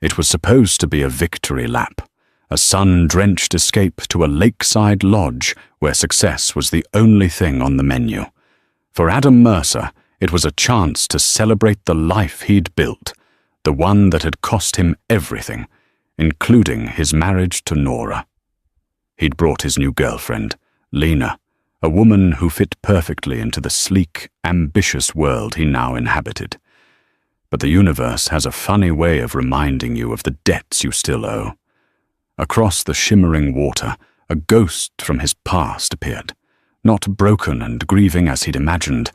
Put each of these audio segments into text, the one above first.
It was supposed to be a victory lap, a sun-drenched escape to a lakeside lodge where success was the only thing on the menu. For Adam Mercer, it was a chance to celebrate the life he'd built, the one that had cost him everything, including his marriage to Nora. He'd brought his new girlfriend, Lena, a woman who fit perfectly into the sleek, ambitious world he now inhabited. But the universe has a funny way of reminding you of the debts you still owe. Across the shimmering water, a ghost from his past appeared, not broken and grieving as he'd imagined,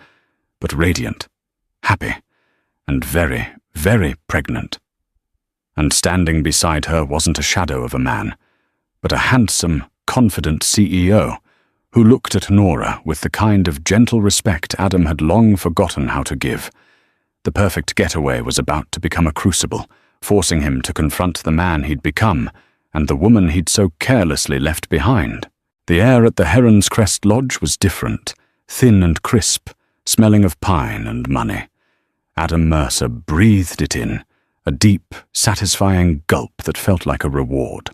but radiant, happy, and very, very pregnant. And standing beside her wasn't a shadow of a man, but a handsome, confident CEO who looked at Nora with the kind of gentle respect Adam had long forgotten how to give. The perfect getaway was about to become a crucible, forcing him to confront the man he'd become and the woman he'd so carelessly left behind. The air at the Heron's Crest Lodge was different, thin and crisp, smelling of pine and money. Adam Mercer breathed it in, a deep, satisfying gulp that felt like a reward.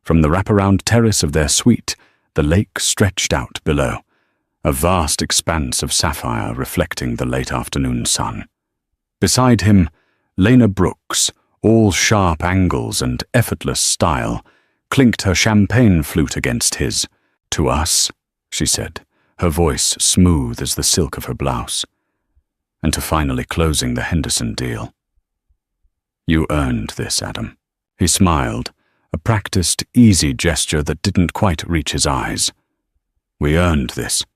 From the wraparound terrace of their suite, the lake stretched out below, a vast expanse of sapphire reflecting the late afternoon sun. Beside him, Lena Brooks, all sharp angles and effortless style, clinked her champagne flute against his. "To us," she said, her voice smooth as the silk of her blouse. "And to finally closing the Henderson deal. You earned this, Adam." He smiled, a practiced, easy gesture that didn't quite reach his eyes. "We earned this.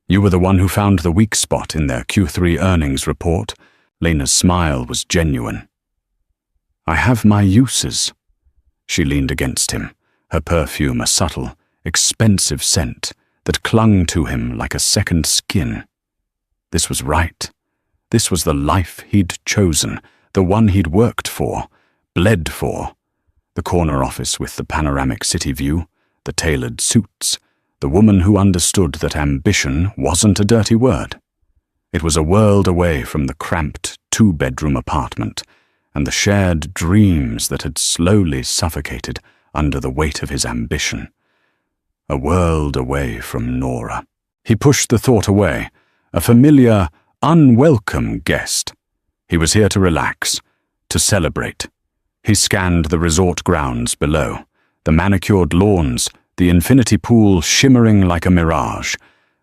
You were the one who found the weak spot in their Q3 earnings report." Lena's smile was genuine. "I have my uses." She leaned against him, her perfume a subtle, expensive scent that clung to him like a second skin. This was right. This was the life he'd chosen, the one he'd worked for, bled for. The corner office with the panoramic city view, the tailored suits, the woman who understood that ambition wasn't a dirty word. It was a world away from the cramped two-bedroom apartment and the shared dreams that had slowly suffocated under the weight of his ambition. A world away from Nora. He pushed the thought away, a familiar, unwelcome guest. He was here to relax, to celebrate. He scanned the resort grounds below, the manicured lawns, the infinity pool shimmering like a mirage,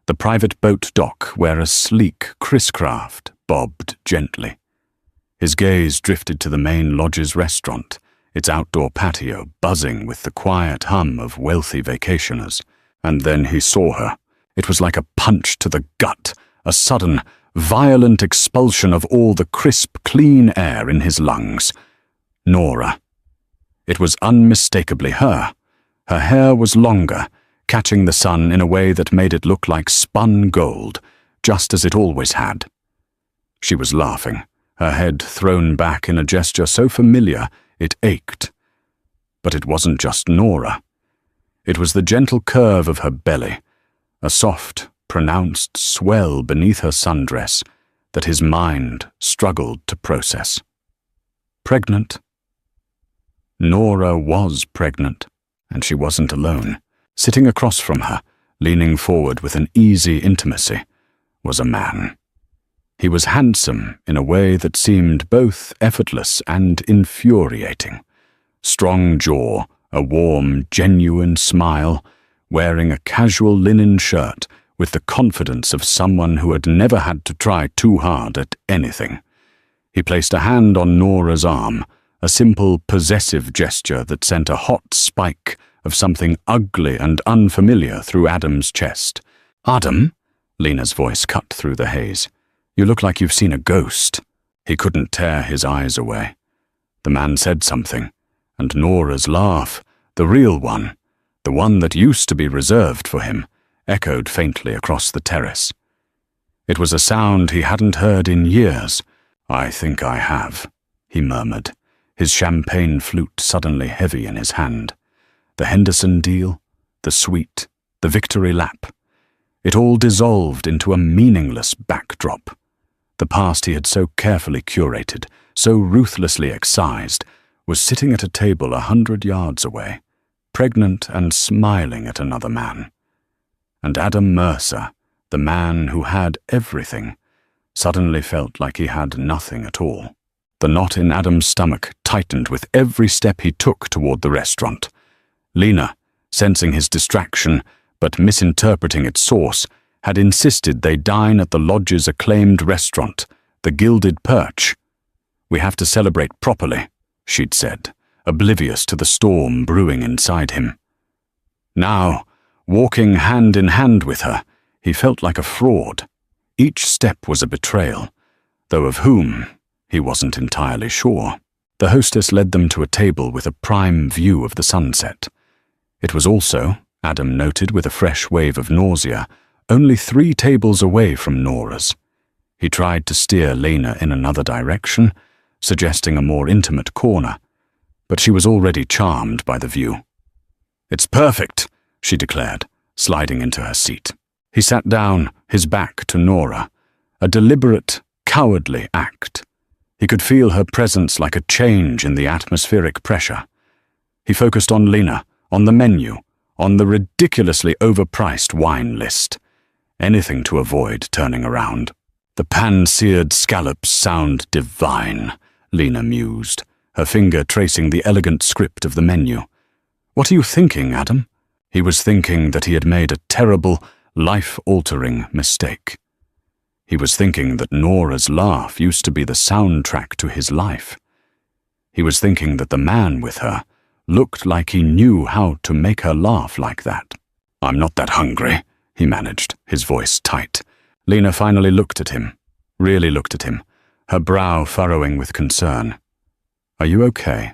the private boat dock where a sleek Chris-craft bobbed gently. His gaze drifted to the main lodge's restaurant, its outdoor patio buzzing with the quiet hum of wealthy vacationers. And then he saw her. It was like a punch to the gut, a sudden, violent expulsion of all the crisp, clean air in his lungs. Nora. It was unmistakably her. Her hair was longer, catching the sun in a way that made it look like spun gold, just as it always had. She was laughing, her head thrown back in a gesture so familiar it ached. But it wasn't just Nora. It was the gentle curve of her belly, a soft, pronounced swell beneath her sundress that his mind struggled to process. Pregnant? Nora was pregnant, and she wasn't alone. Sitting across from her, leaning forward with an easy intimacy, was a man. He was handsome in a way that seemed both effortless and infuriating. Strong jaw, a warm, genuine smile, wearing a casual linen shirt with the confidence of someone who had never had to try too hard at anything. He placed a hand on Nora's arm, a simple, possessive gesture that sent a hot spike of something ugly and unfamiliar through Adam's chest. "Adam?" Lena's voice cut through the haze. "You look like you've seen a ghost." He couldn't tear his eyes away. The man said something, and Nora's laugh, the real one, the one that used to be reserved for him, echoed faintly across the terrace. It was a sound he hadn't heard in years. "I think I have," he murmured, his champagne flute suddenly heavy in his hand. The Henderson deal, the suite, the victory lap. It all dissolved into a meaningless backdrop. The past he had so carefully curated, so ruthlessly excised, was sitting at a table 100 yards away, pregnant and smiling at another man. And Adam Mercer, the man who had everything, suddenly felt like he had nothing at all. The knot in Adam's stomach tightened with every step he took toward the restaurant. Lena, sensing his distraction but misinterpreting its source, had insisted they dine at the lodge's acclaimed restaurant, the Gilded Perch. "We have to celebrate properly," she'd said, oblivious to the storm brewing inside him. Now, walking hand in hand with her, he felt like a fraud. Each step was a betrayal, though of whom he wasn't entirely sure. The hostess led them to a table with a prime view of the sunset. It was also, Adam noted with a fresh wave of nausea, only 3 tables away from Nora's. He tried to steer Lena in another direction, suggesting a more intimate corner, but she was already charmed by the view. "It's perfect," she declared, sliding into her seat. He sat down, his back to Nora, a deliberate, cowardly act. He could feel her presence like a change in the atmospheric pressure. He focused on Lena, on the menu, on the ridiculously overpriced wine list. Anything to avoid turning around. "The pan-seared scallops sound divine," Lena mused, her finger tracing the elegant script of the menu. "What are you thinking, Adam?" He was thinking that he had made a terrible, life-altering mistake. He was thinking that Nora's laugh used to be the soundtrack to his life. He was thinking that the man with her looked like he knew how to make her laugh like that. "I'm not that hungry," he managed, his voice tight. Lena finally looked at him, really looked at him, her brow furrowing with concern. "Are you okay?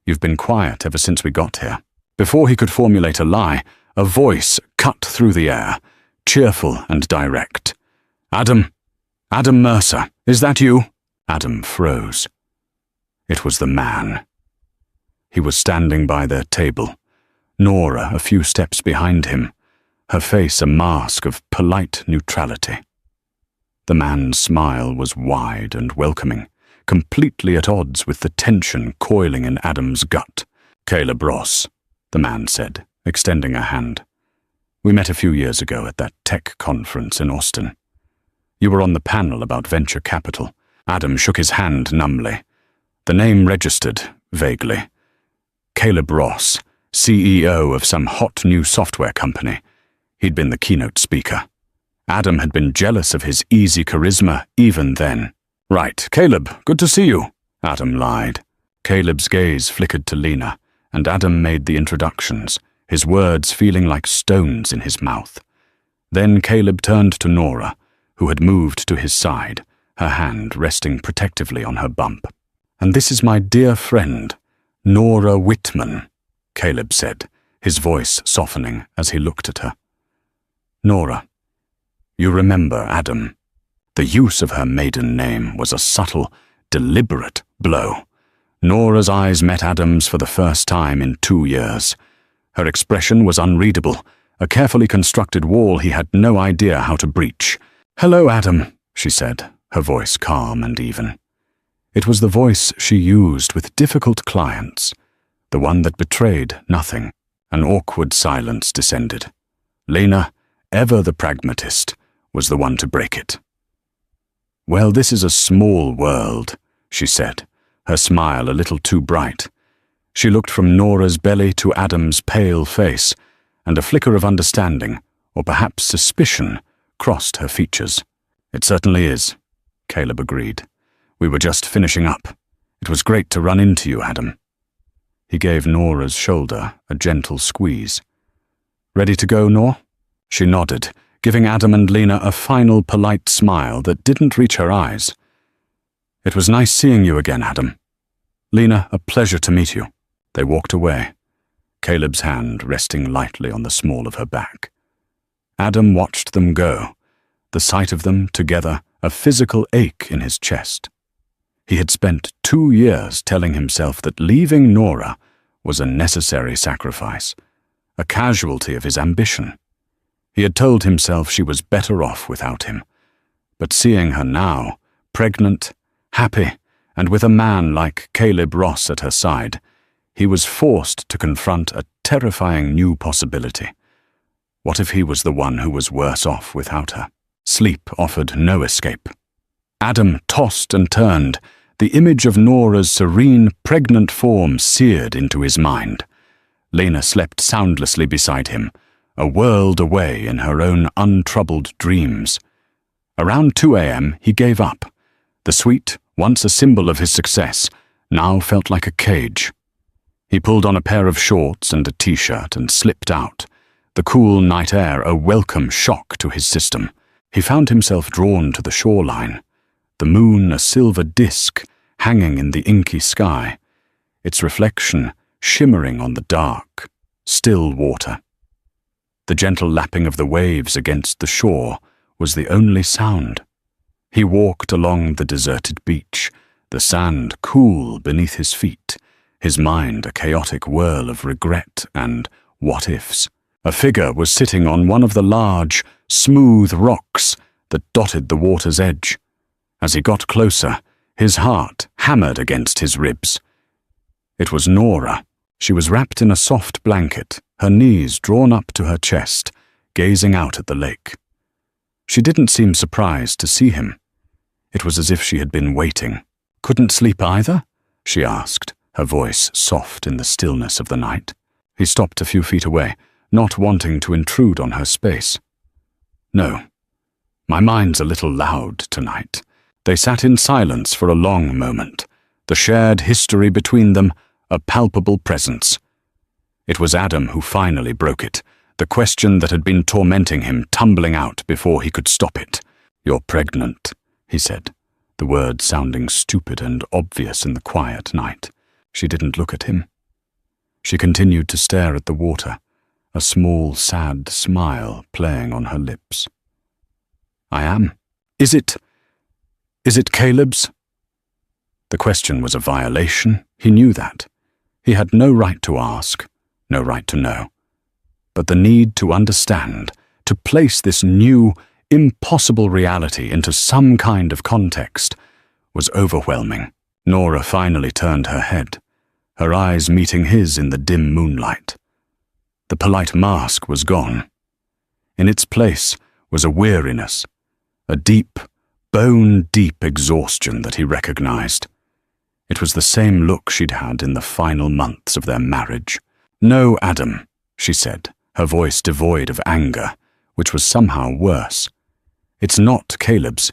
You've been quiet ever since we got here." Before he could formulate a lie, a voice cut through the air, cheerful and direct. Adam Mercer, is that you?" Adam froze. It was the man. He was standing by their table, Nora a few steps behind him, her face a mask of polite neutrality. The man's smile was wide and welcoming, completely at odds with the tension coiling in Adam's gut. "Caleb Ross," the man said, extending a hand. "We met a few years ago at that tech conference in Austin. You were on the panel about venture capital." Adam shook his hand numbly. The name registered, vaguely. Caleb Ross, CEO of some hot new software company. He'd been the keynote speaker. Adam had been jealous of his easy charisma even then. "Right, Caleb, good to see you," Adam lied. Caleb's gaze flickered to Lena, and Adam made the introductions, his words feeling like stones in his mouth. Then Caleb turned to Nora, who had moved to his side, her hand resting protectively on her bump. "And this is my dear friend, Nora Whitman," Caleb said, his voice softening as he looked at her. "Nora, you remember Adam." The use of her maiden name was a subtle, deliberate blow. Nora's eyes met Adam's for the first time in 2 years. Her expression was unreadable, a carefully constructed wall he had no idea how to breach. "Hello, Adam," she said, her voice calm and even. It was the voice she used with difficult clients, the one that betrayed nothing. An awkward silence descended. Lena, ever the pragmatist, was the one to break it. "Well, this is a small world," she said, her smile a little too bright. She looked from Nora's belly to Adam's pale face, and a flicker of understanding, or perhaps suspicion, crossed her features. "It certainly is," Caleb agreed. "We were just finishing up. It was great to run into you, Adam." He gave Nora's shoulder a gentle squeeze. "Ready to go, Nor?" She nodded, giving Adam and Lena a final polite smile that didn't reach her eyes. "It was nice seeing you again, Adam. Lena, a pleasure to meet you." They walked away, Caleb's hand resting lightly on the small of her back. Adam watched them go, the sight of them together a physical ache in his chest. He had spent 2 years telling himself that leaving Nora was a necessary sacrifice, a casualty of his ambition. He had told himself she was better off without him, but seeing her now, pregnant, happy, and with a man like Caleb Ross at her side, he was forced to confront a terrifying new possibility. What if he was the one who was worse off without her? Sleep offered no escape. Adam tossed and turned, the image of Nora's serene, pregnant form seared into his mind. Lena slept soundlessly beside him, a world away in her own untroubled dreams. Around 2 a.m. he gave up. The suite, once a symbol of his success, now felt like a cage. He pulled on a pair of shorts and a t-shirt and slipped out, the cool night air a welcome shock to his system. He found himself drawn to the shoreline, the moon a silver disk hanging in the inky sky, its reflection shimmering on the dark, still water. The gentle lapping of the waves against the shore was the only sound. He walked along the deserted beach, the sand cool beneath his feet, his mind a chaotic whirl of regret and what-ifs. A figure was sitting on one of the large, smooth rocks that dotted the water's edge. As he got closer, his heart hammered against his ribs. It was Nora. She was wrapped in a soft blanket, her knees drawn up to her chest, gazing out at the lake. She didn't seem surprised to see him. It was as if she had been waiting. "Couldn't sleep either?" she asked, her voice soft in the stillness of the night. He stopped a few feet away, not wanting to intrude on her space. "No. My mind's a little loud tonight." They sat in silence for a long moment, the shared history between them a palpable presence. It was Adam who finally broke it, the question that had been tormenting him tumbling out before he could stop it. "You're pregnant," he said, the words sounding stupid and obvious in the quiet night. She didn't look at him. She continued to stare at the water, a small, sad smile playing on her lips. "I am. Is it Caleb's?" The question was a violation. He knew that. He had no right to ask, no right to know. But the need to understand, to place this new, impossible reality into some kind of context, was overwhelming. Nora finally turned her head, her eyes meeting his in the dim moonlight. The polite mask was gone. In its place was a weariness, a deep, bone-deep exhaustion that he recognized. It was the same look she'd had in the final months of their marriage. "No, Adam," she said, her voice devoid of anger, which was somehow worse. "It's not Caleb's.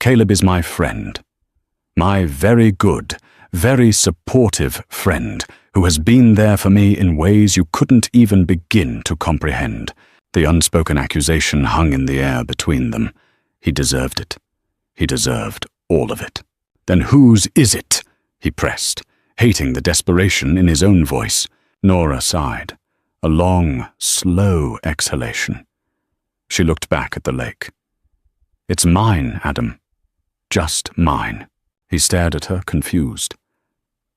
Caleb is my friend. My very good, very supportive friend, who has been there for me in ways you couldn't even begin to comprehend." The unspoken accusation hung in the air between them. He deserved it. He deserved all of it. "Then whose is it?" he pressed, hating the desperation in his own voice. Nora sighed, a long, slow exhalation. She looked back at the lake. "It's mine, Adam. Just mine." He stared at her, confused.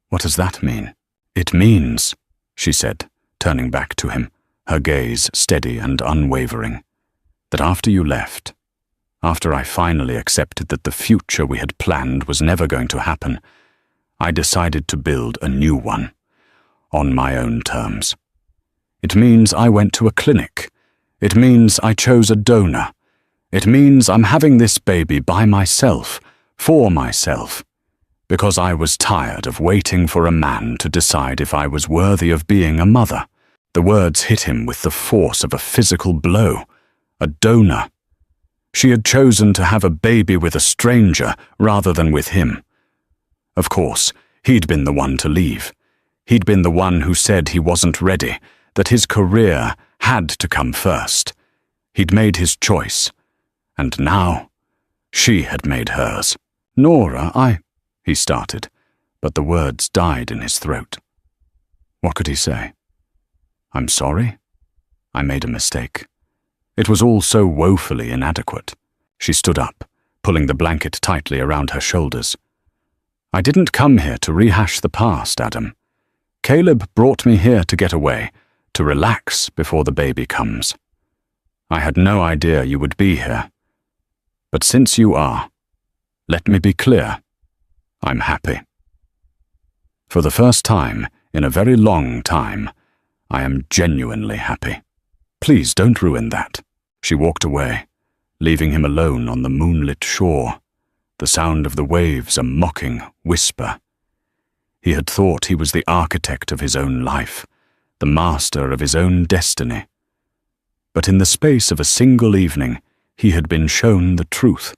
"What does that mean?" "It means," she said, turning back to him, her gaze steady and unwavering, "that after you left, after I finally accepted that the future we had planned was never going to happen, I decided to build a new one, on my own terms. It means I went to a clinic. It means I chose a donor. It means I'm having this baby by myself, for myself, because I was tired of waiting for a man to decide if I was worthy of being a mother." The words hit him with the force of a physical blow. A donor. She had chosen to have a baby with a stranger rather than with him. Of course, he'd been the one to leave. He'd been the one who said he wasn't ready, that his career had to come first. He'd made his choice. And now, she had made hers. "Nora, he started, but the words died in his throat. What could he say? "I'm sorry. I made a mistake." It was all so woefully inadequate. She stood up, pulling the blanket tightly around her shoulders. "I didn't come here to rehash the past, Adam. Caleb brought me here to get away, to relax before the baby comes. I had no idea you would be here. But since you are, let me be clear. I'm happy. For the first time in a very long time, I am genuinely happy. Please don't ruin that. She walked away, leaving him alone on the moonlit shore, the sound of the waves a mocking whisper. He had thought he was the architect of his own life, the master of his own destiny. But in the space of a single evening, he had been shown the truth.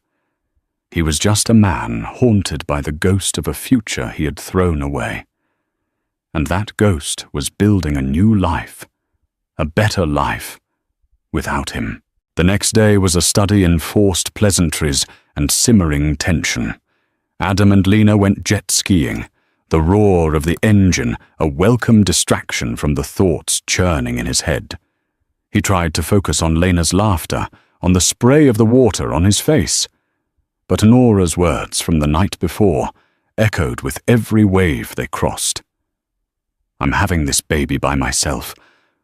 He was just a man haunted by the ghost of a future he had thrown away. And that ghost was building a new life, a better life, without him. The next day was a study in forced pleasantries and simmering tension. Adam and Lena went jet skiing, the roar of the engine a welcome distraction from the thoughts churning in his head. He tried to focus on Lena's laughter, on the spray of the water on his face. But Nora's words from the night before echoed with every wave they crossed. I'm having this baby by myself,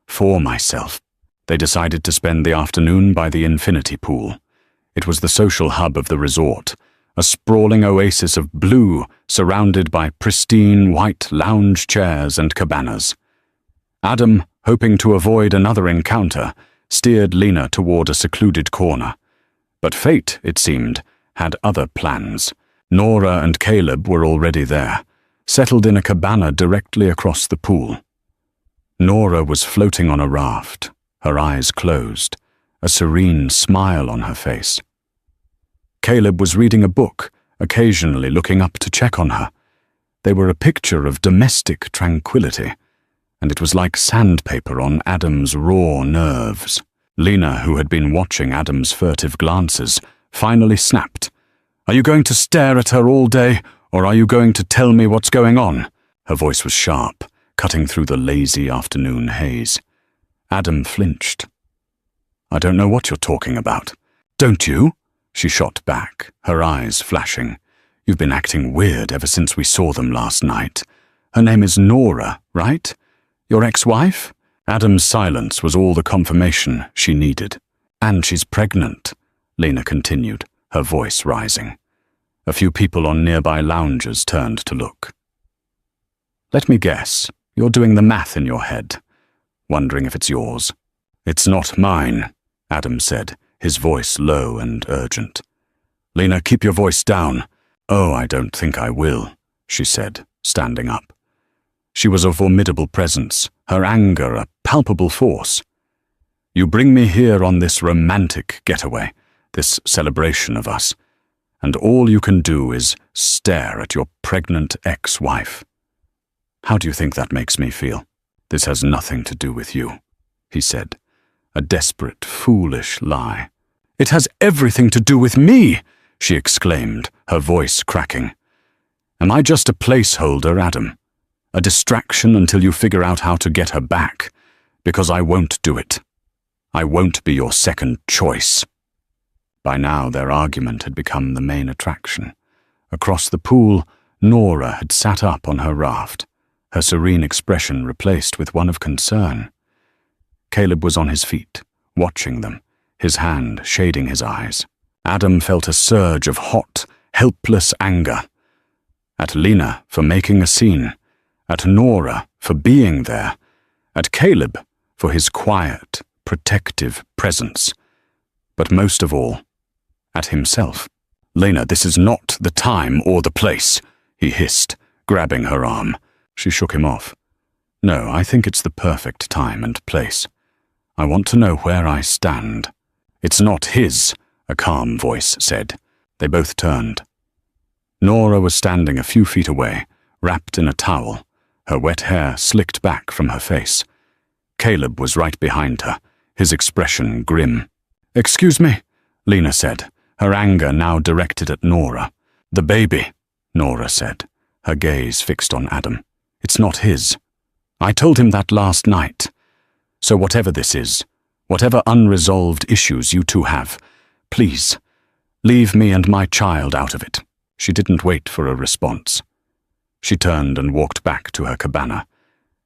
for myself. They decided to spend the afternoon by the infinity pool. It was the social hub of the resort, a sprawling oasis of blue surrounded by pristine white lounge chairs and cabanas. Adam, hoping to avoid another encounter, steered Lena toward a secluded corner. But fate, it seemed, had other plans. Nora and Caleb were already there, settled in a cabana directly across the pool. Nora was floating on a raft, her eyes closed, a serene smile on her face. Caleb was reading a book, occasionally looking up to check on her. They were a picture of domestic tranquility, and it was like sandpaper on Adam's raw nerves. Lena, who had been watching Adam's furtive glances, finally snapped. Are you going to stare at her all day, or are you going to tell me what's going on? Her voice was sharp, cutting through the lazy afternoon haze. Adam flinched. I don't know what you're talking about. Don't you? She shot back, her eyes flashing. You've been acting weird ever since we saw them last night. Her name is Nora, right? Your ex-wife? Adam's silence was all the confirmation she needed. And she's pregnant, Lena continued, her voice rising. A few people on nearby lounges turned to look. Let me guess, you're doing the math in your head, wondering if it's yours. It's not mine, Adam said, his voice low and urgent. Lena, keep your voice down. Oh, I don't think I will, she said, standing up. She was a formidable presence, her anger a palpable force. You bring me here on this romantic getaway, this celebration of us, and all you can do is stare at your pregnant ex-wife. How do you think that makes me feel? This has nothing to do with you, he said, a desperate, foolish lie. It has everything to do with me, she exclaimed, her voice cracking. Am I just a placeholder, Adam? A distraction until you figure out how to get her back? Because I won't do it. I won't be your second choice. By now their argument had become the main attraction. Across the pool, Nora had sat up on her raft, her serene expression replaced with one of concern. Caleb was on his feet, watching them, his hand shading his eyes. Adam felt a surge of hot, helpless anger. At Lena for making a scene, at Nora for being there, at Caleb for his quiet, protective presence, but most of all, at himself. Lena, this is not the time or the place, he hissed, grabbing her arm. She shook him off. No, I think it's the perfect time and place. I want to know where I stand. It's not his, a calm voice said. They both turned. Nora was standing a few feet away, wrapped in a towel, her wet hair slicked back from her face. Caleb was right behind her, his expression grim. Excuse me, Lena said, her anger now directed at Nora. The baby, Nora said, her gaze fixed on Adam. It's not his. I told him that last night. So whatever this is, whatever unresolved issues you two have, please, leave me and my child out of it. She didn't wait for a response. She turned and walked back to her cabana,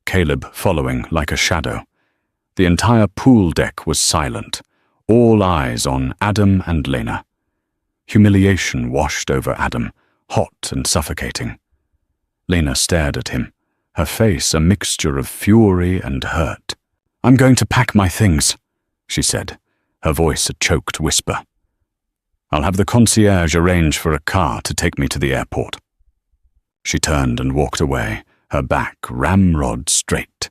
Caleb following like a shadow. The entire pool deck was silent, all eyes on Adam and Lena. Humiliation washed over Adam, hot and suffocating. Lena stared at him, her face a mixture of fury and hurt. "I'm going to pack my things," she said, her voice a choked whisper. "I'll have the concierge arrange for a car to take me to the airport." She turned and walked away, her back ramrod straight.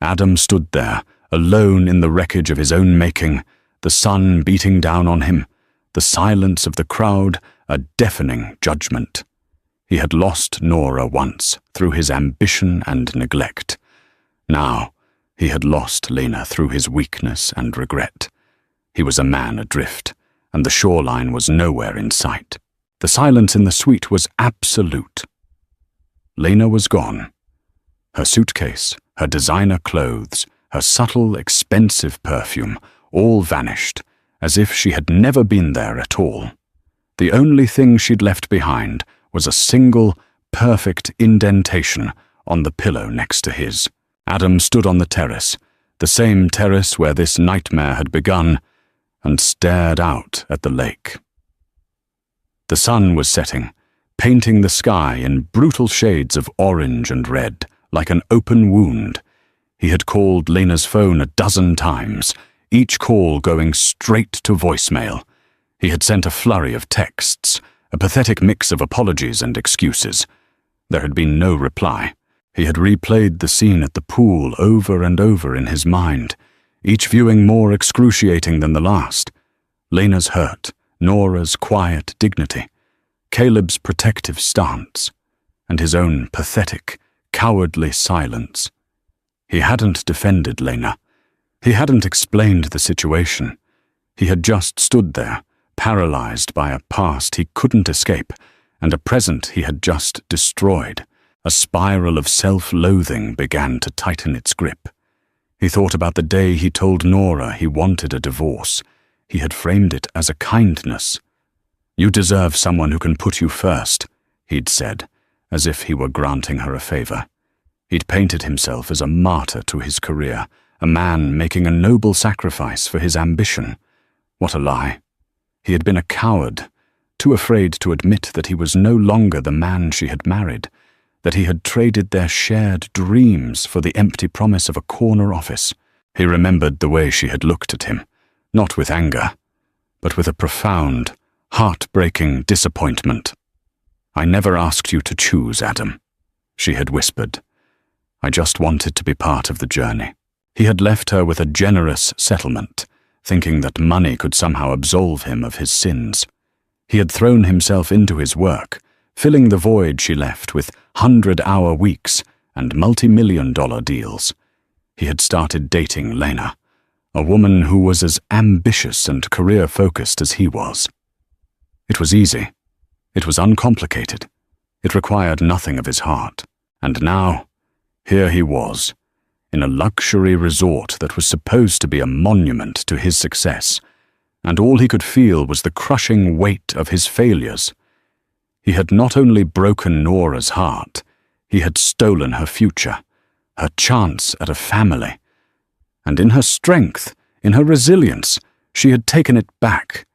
Adam stood there, alone in the wreckage of his own making, the sun beating down on him, the silence of the crowd a deafening judgment. He had lost Nora once through his ambition and neglect. Now, he had lost Lena through his weakness and regret. He was a man adrift, and the shoreline was nowhere in sight. The silence in the suite was absolute. Lena was gone. Her suitcase, her designer clothes, her subtle, expensive perfume, all vanished, as if she had never been there at all. The only thing she'd left behind was a single, perfect indentation on the pillow next to his. Adam stood on the terrace, the same terrace where this nightmare had begun, and stared out at the lake. The sun was setting, painting the sky in brutal shades of orange and red, like an open wound. He had called Lena's phone 12 times, each call going straight to voicemail. He had sent a flurry of texts, a pathetic mix of apologies and excuses. There had been no reply. He had replayed the scene at the pool over and over in his mind, each viewing more excruciating than the last. Lena's hurt, Nora's quiet dignity, Caleb's protective stance, and his own pathetic, cowardly silence. He hadn't defended Lena. He hadn't explained the situation. He had just stood there, paralyzed by a past he couldn't escape, and a present he had just destroyed. A spiral of self-loathing began to tighten its grip. He thought about the day he told Nora he wanted a divorce. He had framed it as a kindness. "You deserve someone who can put you first," he'd said, as if he were granting her a favor. He'd painted himself as a martyr to his career, a man making a noble sacrifice for his ambition. What a lie. He had been a coward, too afraid to admit that he was no longer the man she had married, that he had traded their shared dreams for the empty promise of a corner office. He remembered the way she had looked at him, not with anger, but with a profound, heartbreaking disappointment. "I never asked you to choose, Adam," she had whispered. "I just wanted to be part of the journey." He had left her with a generous settlement, thinking that money could somehow absolve him of his sins. He had thrown himself into his work, filling the void she left with 100-hour weeks and multi-million-dollar deals. He had started dating Lena, a woman who was as ambitious and career-focused as he was. It was easy. It was uncomplicated. It required nothing of his heart. And now, here he was, in a luxury resort that was supposed to be a monument to his success, and all he could feel was the crushing weight of his failures. He had not only broken Nora's heart, he had stolen her future, her chance at a family. And in her strength, in her resilience, she had taken it back.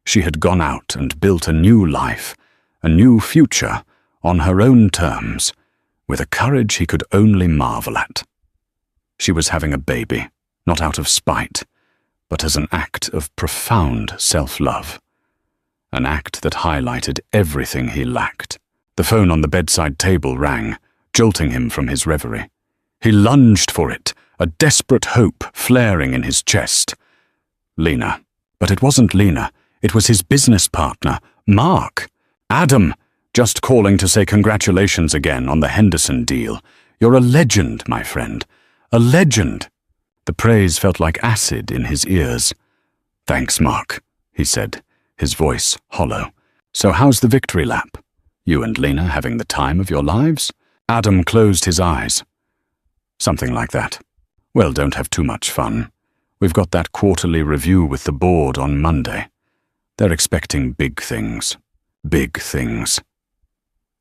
She had gone out and built a new life, a new future, on her own terms, with a courage he could only marvel at. She was having a baby, not out of spite, but as an act of profound self-love. An act that highlighted everything he lacked. The phone on the bedside table rang, jolting him from his reverie. He lunged for it, a desperate hope flaring in his chest. Lena. But it wasn't Lena. It was his business partner, Mark. "Adam, just calling to say congratulations again on the Henderson deal. You're a legend, my friend. A legend." The praise felt like acid in his ears. "Thanks, Mark," he said, his voice hollow. "So how's the victory lap? You and Lena having the time of your lives?" Adam closed his eyes. "Something like that. Well, don't have too much fun. We've got that quarterly review with the board on Monday. They're expecting big things. Big things."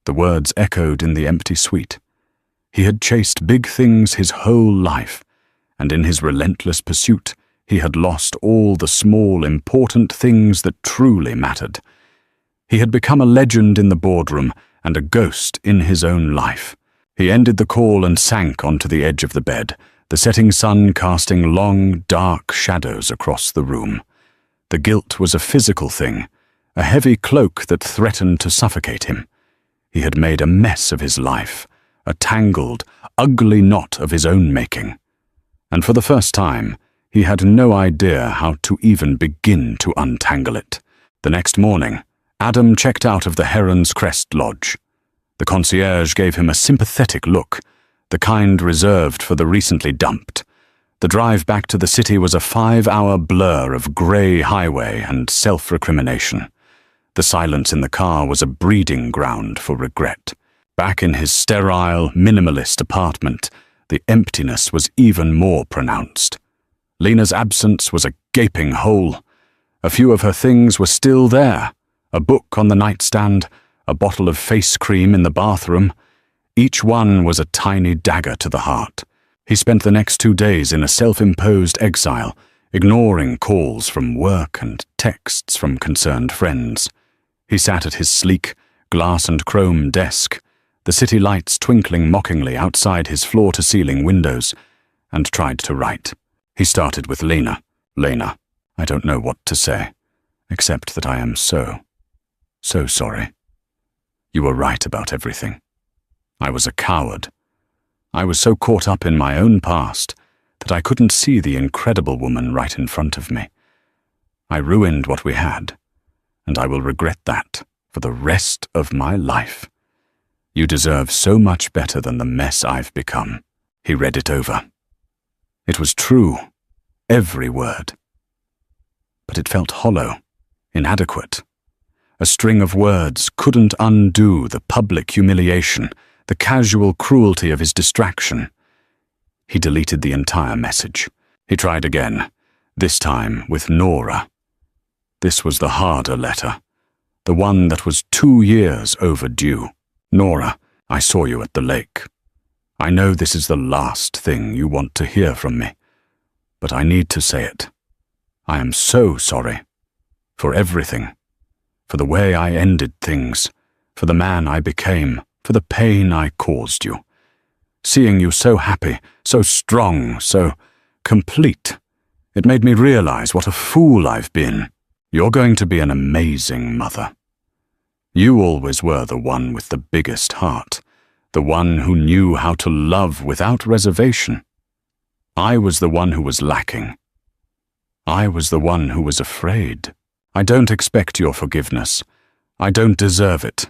The words echoed in the empty suite. He had chased big things his whole life, and in his relentless pursuit, he had lost all the small, important things that truly mattered. He had become a legend in the boardroom and a ghost in his own life. He ended the call and sank onto the edge of the bed, the setting sun casting long, dark shadows across the room. The guilt was a physical thing, a heavy cloak that threatened to suffocate him. He had made a mess of his life, a tangled, ugly knot of his own making. And for the first time, he had no idea how to even begin to untangle it. The next morning, Adam checked out of the Heron's Crest Lodge. The concierge gave him a sympathetic look, the kind reserved for the recently dumped. The drive back to the city was a 5-hour blur of grey highway and self-recrimination. The silence in the car was a breeding ground for regret. Back in his sterile, minimalist apartment, the emptiness was even more pronounced. Lena's absence was a gaping hole. A few of her things were still there. A book on the nightstand, a bottle of face cream in the bathroom. Each one was a tiny dagger to the heart. He spent the next 2 days in a self-imposed exile, ignoring calls from work and texts from concerned friends. He sat at his sleek, glass and chrome desk, the city lights twinkling mockingly outside his floor-to-ceiling windows, and tried to write. He started with Lena. Lena, I don't know what to say, except that I am so sorry. You were right about everything. I was a coward. I was so caught up in my own past that I couldn't see the incredible woman right in front of me. I ruined what we had, and I will regret that for the rest of my life. You deserve so much better than the mess I've become. He read it over. It was true, every word. But it felt hollow, inadequate. A string of words couldn't undo the public humiliation, the casual cruelty of his distraction. He deleted the entire message. He tried again, this time with Nora. This was the harder letter, the one that was 2 years overdue. Nora, I saw you at the lake. I know this is the last thing you want to hear from me, but I need to say it. I am so sorry. For everything. For the way I ended things. For the man I became. For the pain I caused you. Seeing you so happy, so strong, so complete, it made me realize what a fool I've been. You're going to be an amazing mother. You always were the one with the biggest heart, the one who knew how to love without reservation. I was the one who was lacking. I was the one who was afraid. I don't expect your forgiveness. I don't deserve it.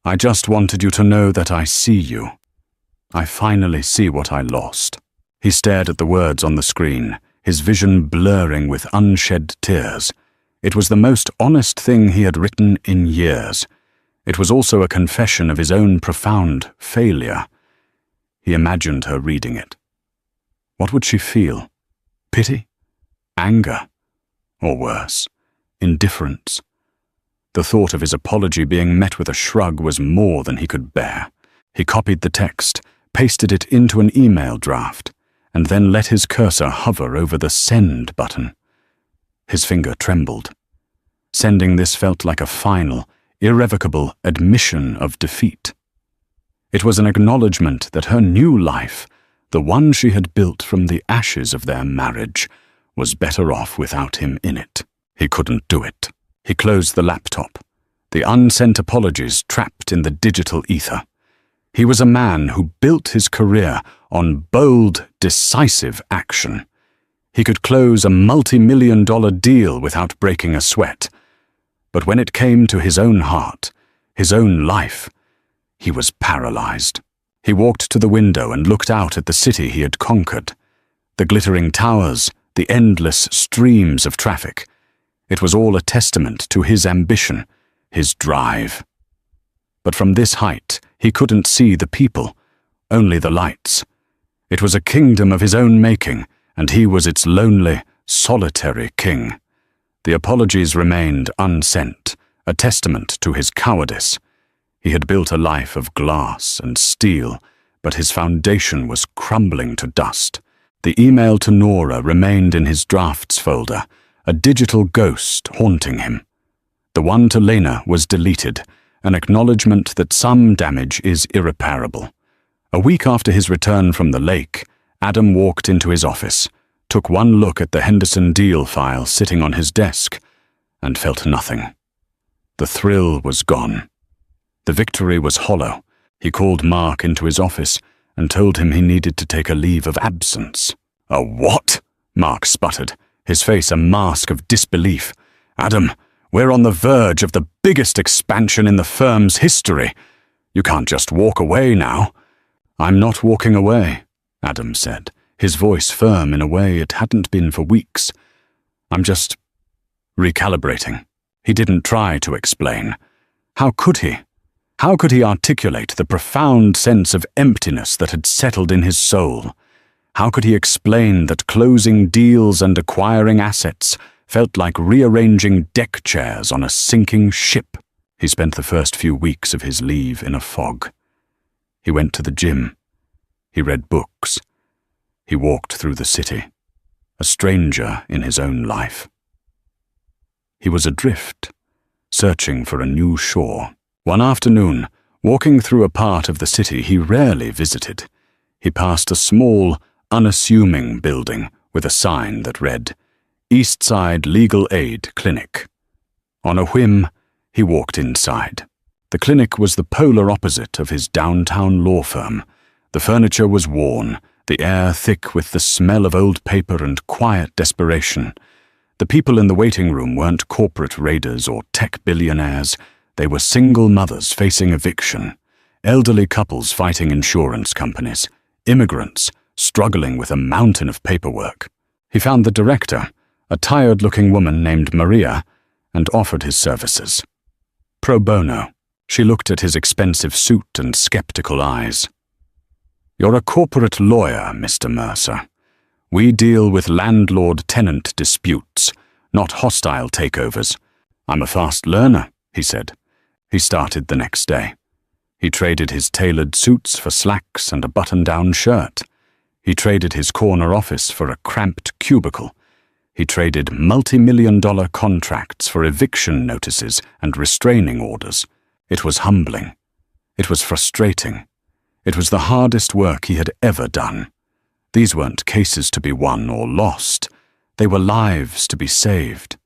I just wanted you to know that I see you. I finally see what I lost. He stared at the words on the screen, his vision blurring with unshed tears. It was the most honest thing he had written in years. It was also a confession of his own profound failure. He imagined her reading it. What would she feel? Pity? Anger? Or worse, indifference? The thought of his apology being met with a shrug was more than he could bear. He copied the text, pasted it into an email draft, and then let his cursor hover over the send button. His finger trembled. Sending this felt like a final, irrevocable admission of defeat. It was an acknowledgement that her new life, the one she had built from the ashes of their marriage, was better off without him in it. He couldn't do it. He closed the laptop, the unsent apologies trapped in the digital ether. He was a man who built his career on bold, decisive action. He could close a multi-million-dollar deal without breaking a sweat. But when it came to his own heart, his own life, he was paralyzed. He walked to the window and looked out at the city he had conquered. The glittering towers, the endless streams of traffic. It was all a testament to his ambition, his drive. But from this height, he couldn't see the people, only the lights. It was a kingdom of his own making, and he was its lonely, solitary king. The apologies remained unsent, a testament to his cowardice. He had built a life of glass and steel, but his foundation was crumbling to dust. The email to Nora remained in his drafts folder, a digital ghost haunting him. The one to Lena was deleted, an acknowledgement that some damage is irreparable. A week after his return from the lake, Adam walked into his office, took one look at the Henderson deal file sitting on his desk, and felt nothing. The thrill was gone. The victory was hollow. He called Mark into his office and told him he needed to take a leave of absence. "A what?" Mark sputtered, his face a mask of disbelief. "Adam, we're on the verge of the biggest expansion in the firm's history. You can't just walk away now." "I'm not walking away," Adam said, his voice firm in a way it hadn't been for weeks. "I'm just recalibrating." He didn't try to explain. How could he? How could he articulate the profound sense of emptiness that had settled in his soul? How could he explain that closing deals and acquiring assets felt like rearranging deck chairs on a sinking ship? He spent the first few weeks of his leave in a fog. He went to the gym. He read books. He walked through the city, a stranger in his own life. He was adrift, searching for a new shore. One afternoon, walking through a part of the city he rarely visited, he passed a small, unassuming building with a sign that read, "Eastside Legal Aid Clinic." On a whim, he walked inside. The clinic was the polar opposite of his downtown law firm. The furniture was worn, the air thick with the smell of old paper and quiet desperation. The people in the waiting room weren't corporate raiders or tech billionaires. They were single mothers facing eviction, elderly couples fighting insurance companies, immigrants struggling with a mountain of paperwork. He found the director, a tired-looking woman named Maria, and offered his services. Pro bono. She looked at his expensive suit and skeptical eyes. "You're a corporate lawyer, Mr. Mercer. We deal with landlord-tenant disputes, not hostile takeovers. I'm a fast learner," he said. He started the next day. He traded his tailored suits for slacks and a button-down shirt. He traded his corner office for a cramped cubicle. He traded multi-million-dollar contracts for eviction notices and restraining orders. It was humbling. It was frustrating. It was the hardest work he had ever done. These weren't cases to be won or lost. They were lives to be saved.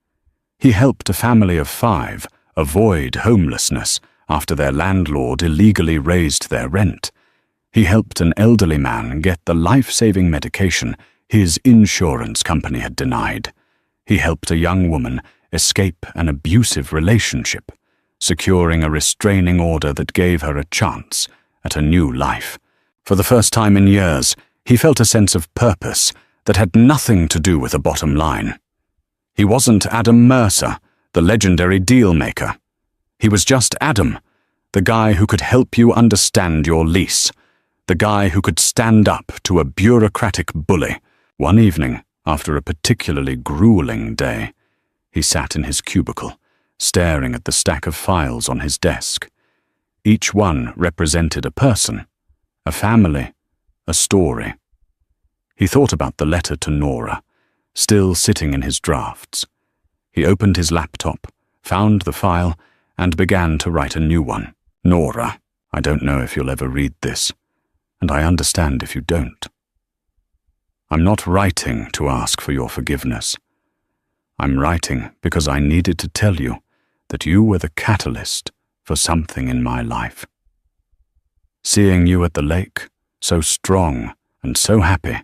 He helped a family of 5 avoid homelessness after their landlord illegally raised their rent. He helped an elderly man get the life-saving medication his insurance company had denied. He helped a young woman escape an abusive relationship, securing a restraining order that gave her a chance at a new life. For the first time in years, he felt a sense of purpose that had nothing to do with a bottom line. He wasn't Adam Mercer, the legendary deal-maker. He was just Adam, the guy who could help you understand your lease, the guy who could stand up to a bureaucratic bully. One evening, after a particularly grueling day, he sat in his cubicle, staring at the stack of files on his desk. Each one represented a person, a family, a story. He thought about the letter to Nora, still sitting in his drafts. He opened his laptop, found the file, and began to write a new one. "Nora, I don't know if you'll ever read this, and I understand if you don't. I'm not writing to ask for your forgiveness. I'm writing because I needed to tell you that you were the catalyst for something in my life. Seeing you at the lake, so strong and so happy,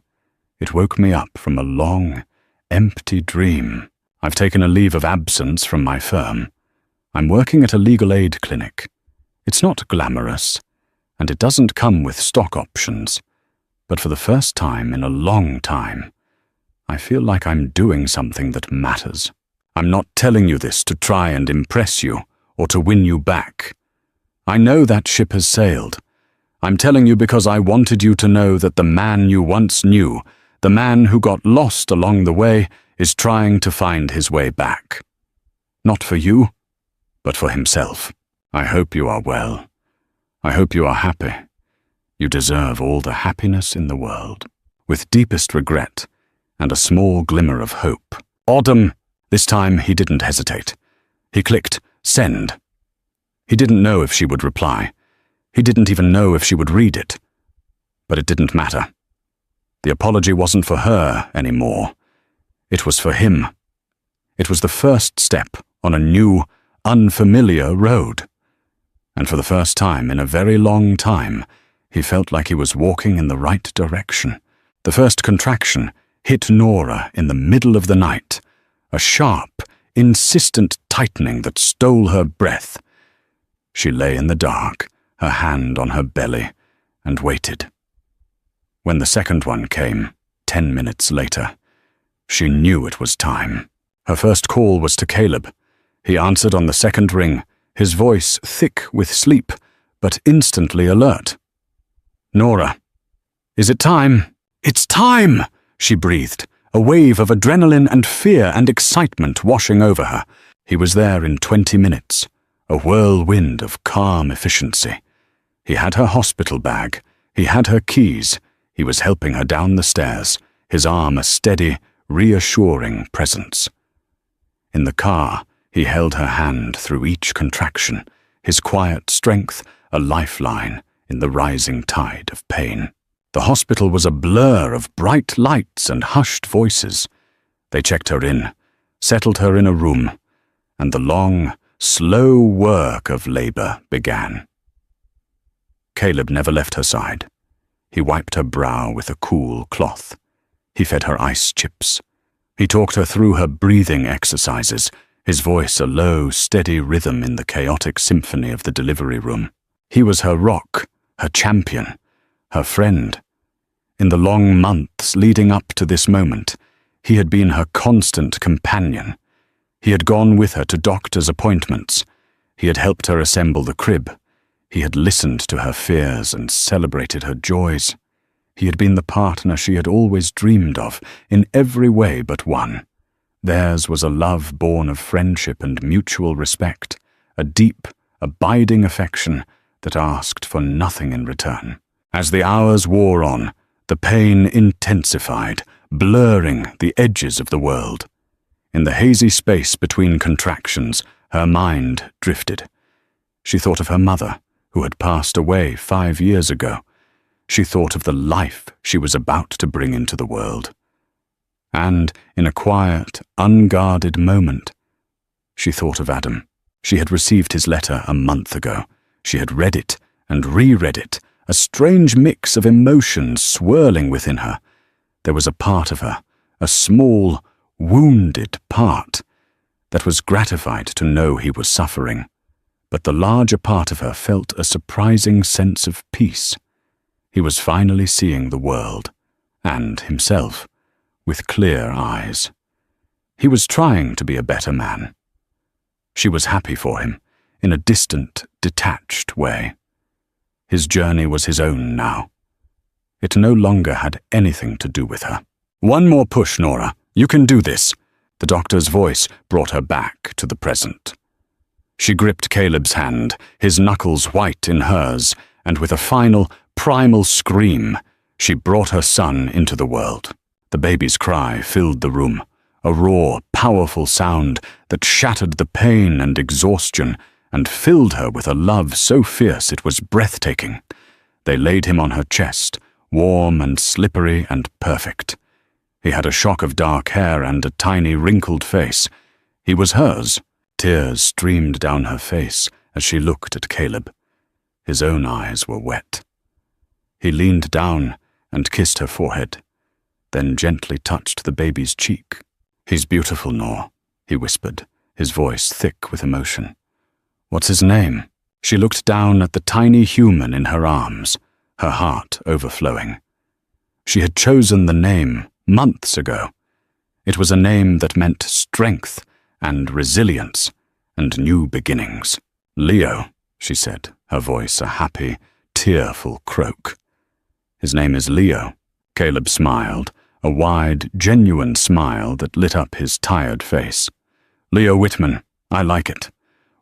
it woke me up from a long, empty dream. I've taken a leave of absence from my firm. I'm working at a legal aid clinic. It's not glamorous, and it doesn't come with stock options, but for the first time in a long time, I feel like I'm doing something that matters. I'm not telling you this to try and impress you or to win you back. I know that ship has sailed. I'm telling you because I wanted you to know that the man you once knew, the man who got lost along the way, is trying to find his way back. Not for you, but for himself. I hope you are well. I hope you are happy. You deserve all the happiness in the world. With deepest regret and a small glimmer of hope. Odom! This time he didn't hesitate. He clicked Send. He didn't know if she would reply. He didn't even know if she would read it. But it didn't matter. The apology wasn't for her anymore. It was for him. It was the first step on a new, unfamiliar road. And for the first time in a very long time, he felt like he was walking in the right direction. The first contraction hit Nora in the middle of the night, a sharp, insistent tightening that stole her breath. She lay in the dark, her hand on her belly, and waited. When the second one came, 10 minutes later, she knew it was time. Her first call was to Caleb. He answered on the second ring, his voice thick with sleep, but instantly alert. "Nora, is it time?" "It's time!" she breathed, a wave of adrenaline and fear and excitement washing over her. He was there in 20 minutes, a whirlwind of calm efficiency. He had her hospital bag. He had her keys. He was helping her down the stairs, his arm a steady, reassuring presence. In the car, he held her hand through each contraction, his quiet strength a lifeline in the rising tide of pain. The hospital was a blur of bright lights and hushed voices. They checked her in, settled her in a room, and the long, slow work of labor began. Caleb never left her side. He wiped her brow with a cool cloth. He fed her ice chips. He talked her through her breathing exercises, his voice a low, steady rhythm in the chaotic symphony of the delivery room. He was her rock, her champion, her friend. In the long months leading up to this moment, he had been her constant companion. He had gone with her to doctor's appointments. He had helped her assemble the crib. He had listened to her fears and celebrated her joys. He had been the partner she had always dreamed of, in every way but one. Theirs was a love born of friendship and mutual respect, a deep, abiding affection that asked for nothing in return. As the hours wore on, the pain intensified, blurring the edges of the world. In the hazy space between contractions, her mind drifted. She thought of her mother, who had passed away 5 years ago. She thought of the life she was about to bring into the world. And, in a quiet, unguarded moment, she thought of Adam. She had received his letter a month ago. She had read it and reread it, a strange mix of emotions swirling within her. There was a part of her, a small, wounded part, that was gratified to know he was suffering. But the larger part of her felt a surprising sense of peace. He was finally seeing the world, and himself, with clear eyes. He was trying to be a better man. She was happy for him, in a distant, detached way. His journey was his own now. It no longer had anything to do with her. "One more push, Nora. You can do this." The doctor's voice brought her back to the present. She gripped Caleb's hand, his knuckles white in hers, and with a final, primal scream, she brought her son into the world. The baby's cry filled the room, a raw, powerful sound that shattered the pain and exhaustion and filled her with a love so fierce it was breathtaking. They laid him on her chest, warm and slippery and perfect. He had a shock of dark hair and a tiny wrinkled face. He was hers. Tears streamed down her face as she looked at Caleb. His own eyes were wet. He leaned down and kissed her forehead, then gently touched the baby's cheek. "He's beautiful, Nor," he whispered, his voice thick with emotion. "What's his name?" She looked down at the tiny human in her arms, her heart overflowing. She had chosen the name months ago. It was a name that meant strength and resilience and new beginnings. "Leo," she said, her voice a happy, tearful croak. "His name is Leo." Caleb smiled, a wide, genuine smile that lit up his tired face. "Leo Whitman, I like it.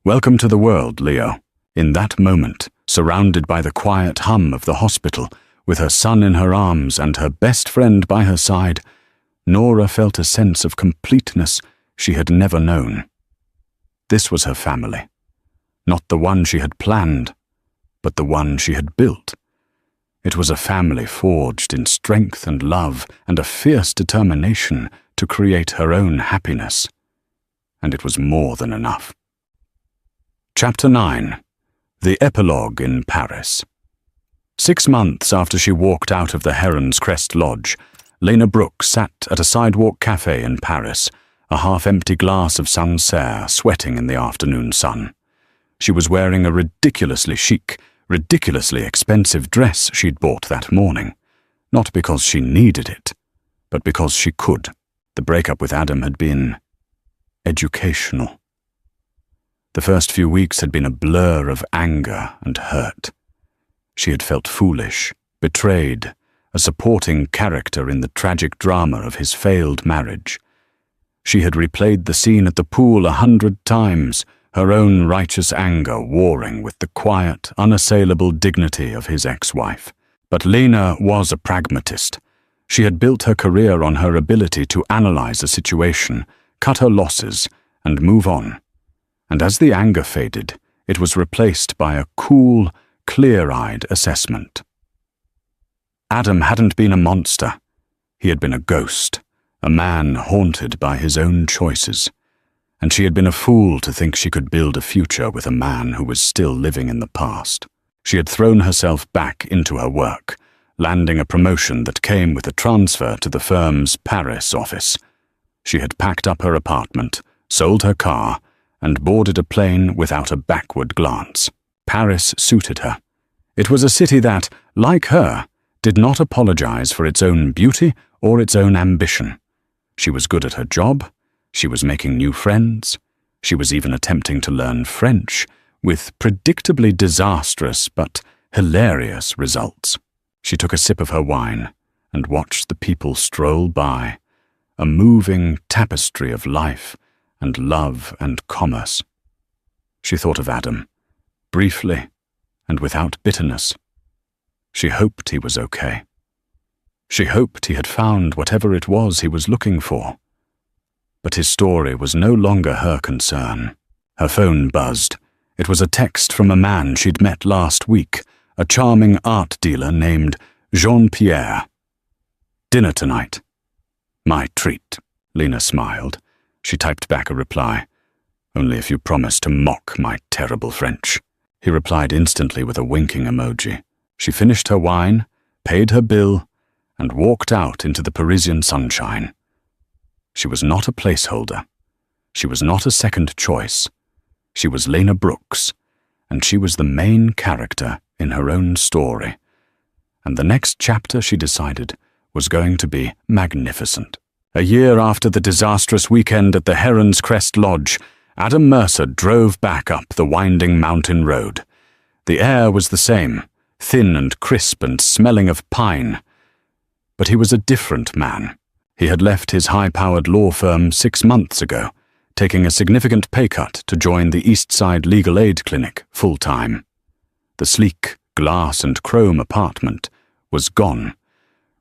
Welcome to the world, Leo." In that moment, surrounded by the quiet hum of the hospital, with her son in her arms and her best friend by her side, Nora felt a sense of completeness she had never known. This was her family. Not the one she had planned, but the one she had built. It was a family forged in strength and love and a fierce determination to create her own happiness. And it was more than enough. Chapter 9. The Epilogue in Paris. 6 months after she walked out of the Heron's Crest Lodge, Lena Brooks sat at a sidewalk cafe in Paris, a half-empty glass of Sancerre sweating in the afternoon sun. She was wearing a ridiculously chic, ridiculously expensive dress she'd bought that morning, not because she needed it, but because she could. The breakup with Adam had been educational. The first few weeks had been a blur of anger and hurt. She had felt foolish, betrayed, a supporting character in the tragic drama of his failed marriage. She had replayed the scene at the pool 100 times, her own righteous anger warring with the quiet, unassailable dignity of his ex-wife. But Lena was a pragmatist. She had built her career on her ability to analyze a situation, cut her losses, and move on. And as the anger faded, it was replaced by a cool, clear-eyed assessment. Adam hadn't been a monster. He had been a ghost, a man haunted by his own choices. And she had been a fool to think she could build a future with a man who was still living in the past. She had thrown herself back into her work, landing a promotion that came with a transfer to the firm's Paris office. She had packed up her apartment, sold her car, and boarded a plane without a backward glance. Paris suited her. It was a city that, like her, did not apologize for its own beauty or its own ambition. She was good at her job, she was making new friends, she was even attempting to learn French, with predictably disastrous but hilarious results. She took a sip of her wine and watched the people stroll by, a moving tapestry of life and love and commerce. She thought of Adam, briefly and without bitterness. She hoped he was okay. She hoped he had found whatever it was he was looking for. But his story was no longer her concern. Her phone buzzed. It was a text from a man she'd met last week, a charming art dealer named Jean-Pierre. "Dinner tonight." "My treat," Lena smiled. She typed back a reply. "Only if you promise to mock my terrible French." He replied instantly with a winking emoji. She finished her wine, paid her bill, and walked out into the Parisian sunshine. She was not a placeholder. She was not a second choice. She was Lena Brooks, and she was the main character in her own story. And the next chapter, she decided, was going to be magnificent. A year after the disastrous weekend at the Heron's Crest Lodge, Adam Mercer drove back up the winding mountain road. The air was the same, thin and crisp and smelling of pine. But he was a different man. He had left his high-powered law firm 6 months ago, taking a significant pay cut to join the East Side Legal Aid Clinic full-time. The sleek, glass and chrome apartment was gone,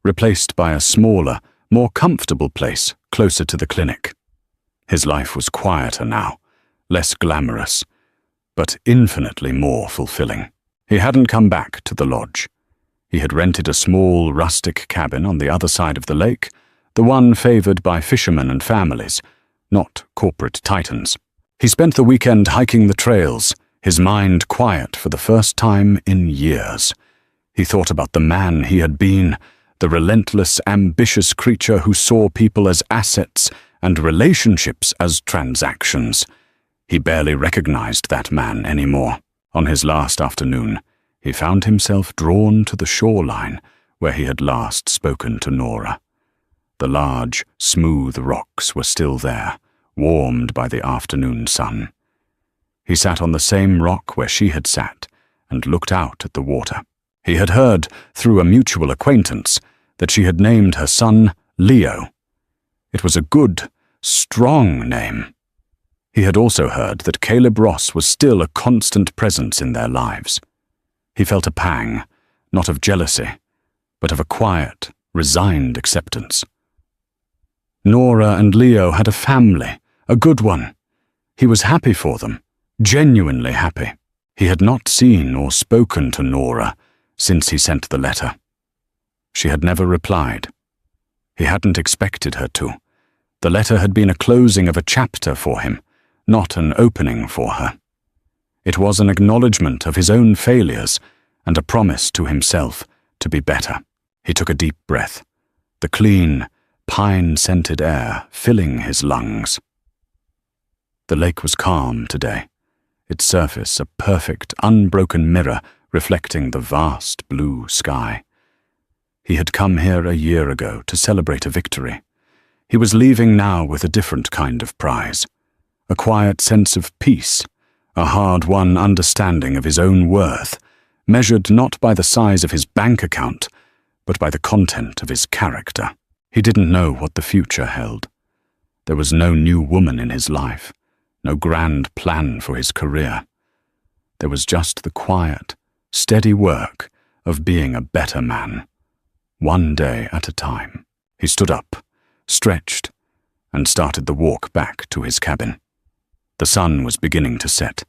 replaced by a smaller, more comfortable place closer to the clinic. His life was quieter now, less glamorous, but infinitely more fulfilling. He hadn't come back to the lodge. He had rented a small, rustic cabin on the other side of the lake, the one favored by fishermen and families, not corporate titans. He spent the weekend hiking the trails, his mind quiet for the first time in years. He thought about the man he had been, the relentless, ambitious creature who saw people as assets and relationships as transactions. He barely recognized that man anymore. On his last afternoon, he found himself drawn to the shoreline where he had last spoken to Nora. The large, smooth rocks were still there, warmed by the afternoon sun. He sat on the same rock where she had sat and looked out at the water. He had heard, through a mutual acquaintance, that she had named her son Leo. It was a good, strong name. He had also heard that Caleb Ross was still a constant presence in their lives. He felt a pang, not of jealousy, but of a quiet, resigned acceptance. Nora and Leo had a family, a good one. He was happy for them, genuinely happy. He had not seen or spoken to Nora since he sent the letter. She had never replied. He hadn't expected her to. The letter had been a closing of a chapter for him, not an opening for her. It was an acknowledgement of his own failures and a promise to himself to be better. He took a deep breath, the clean, pine-scented air filling his lungs. The lake was calm today, its surface a perfect, unbroken mirror reflecting the vast blue sky. He had come here a year ago to celebrate a victory. He was leaving now with a different kind of prize, a quiet sense of peace, a hard-won understanding of his own worth, measured not by the size of his bank account, but by the content of his character. He didn't know what the future held. There was no new woman in his life, no grand plan for his career. There was just the quiet, steady work of being a better man, one day at a time. He stood up, stretched, and started the walk back to his cabin. The sun was beginning to set,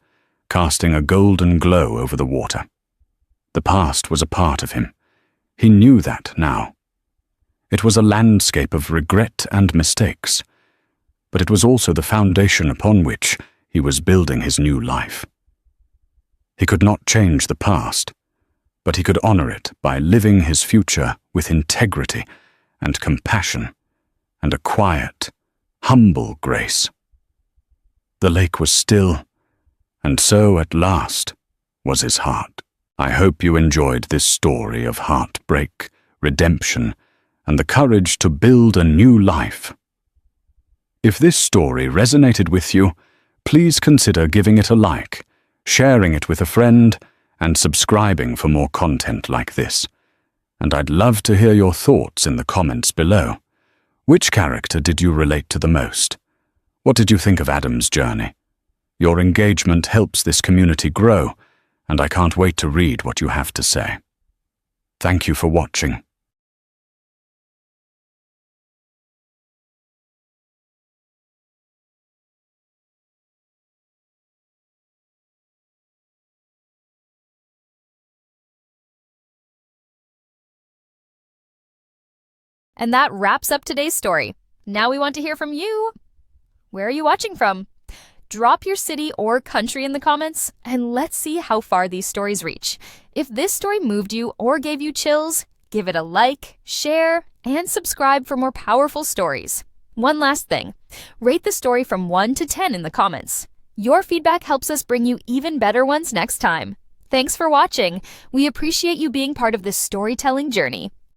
casting a golden glow over the water. The past was a part of him. He knew that now. It was a landscape of regret and mistakes, but it was also the foundation upon which he was building his new life. He could not change the past, but he could honor it by living his future with integrity and compassion and a quiet, humble grace. The lake was still, and so at last was his heart. I hope you enjoyed this story of heartbreak, redemption, and the courage to build a new life. If this story resonated with you, please consider giving it a like, sharing it with a friend, and subscribing for more content like this. And I'd love to hear your thoughts in the comments below. Which character did you relate to the most? What did you think of Adam's journey? Your engagement helps this community grow, and I can't wait to read what you have to say. Thank you for watching. And that wraps up today's story. Now we want to hear from you. Where are you watching from? Drop your city or country in the comments, and let's see how far these stories reach. If this story moved you or gave you chills, give it a like, share, and subscribe for more powerful stories. One last thing, rate the story from 1 to 10 in the comments. Your feedback helps us bring you even better ones next time. Thanks for watching. We appreciate you being part of this storytelling journey.